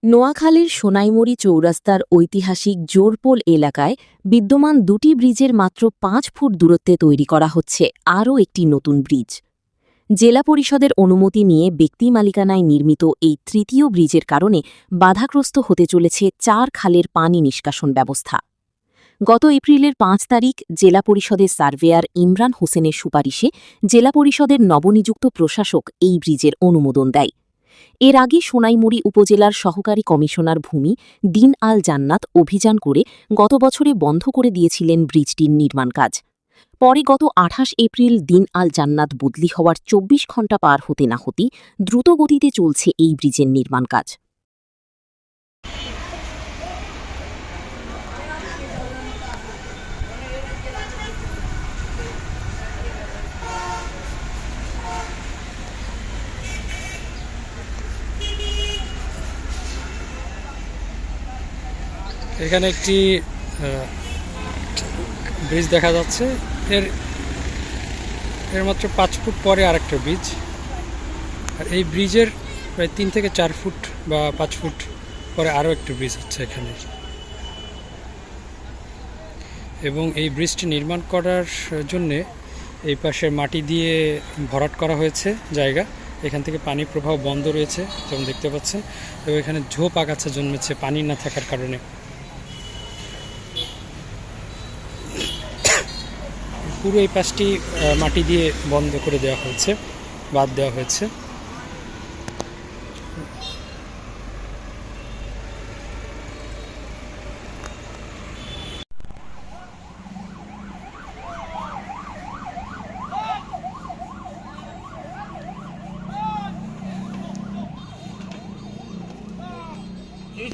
নোয়াখালীর সোনাইমুড়ি চৌরাস্তার ঐতিহাসিক জোরপোল এলাকায় বিদ্যমান দুটি ব্রিজের মাত্র ৫ ফুট দূরত্বে তৈরি করা হচ্ছে আরও একটি নতুন ব্রিজ। জেলা পরিষদের অনুমতি নিয়ে ব্যক্তি মালিকানায় নির্মিত এই তৃতীয় ব্রিজের কারণে বাধাগ্রস্ত হতে চলেছে ৪ খালের পানি নিষ্কাশন ব্যবস্থা। গত এপ্রিলের ৫ তারিখ জেলা পরিষদের সার্ভেয়ার ইমরান হোসেনের সুপারিশে জেলা পরিষদের নবনিযুক্ত প্রশাসক এই ব্রিজের অনুমোদন দেয়। এর আগে সোনাইমুড়ি উপজেলার সহকারী কমিশনার ভূমি দিন আল জান্নাত অভিযান করে গত বছরে বন্ধ করে দিয়েছিলেন ব্রিজটির নির্মাণ কাজ। পরে গত ২৮ এপ্রিল দিন আল জান্নাত বদলি হওয়ার ২৪ ঘণ্টা পার হতে না হতেই দ্রুতগতিতে চলছে এই ব্রিজের নির্মাণ কাজ। এখানে একটি ব্রিজ দেখা যাচ্ছে, এর মাত্র ৫ ফুট পরে আরেকটা ব্রিজ। আর এই ব্রিজের প্রায় ৩ থেকে ৪ ফুট বা ৫ ফুট পরে আরও একটি ব্রিজ হচ্ছে এখানে। এবং এই ব্রিজটি নির্মাণ করার জন্যে এই পাশের মাটি দিয়ে ভরাট করা হয়েছে জায়গা। এখান থেকে পানি প্রবাহ বন্ধ রয়েছে যেমন দেখতে পাচ্ছেন, এবং এখানে ঝোপ আগাছা জন্মেছে পানি না থাকার কারণে। পুরো এই পাশটি মাটি দিয়ে বন্ধ করে দেওয়া হয়েছে, বাদ দেওয়া হয়েছে। কি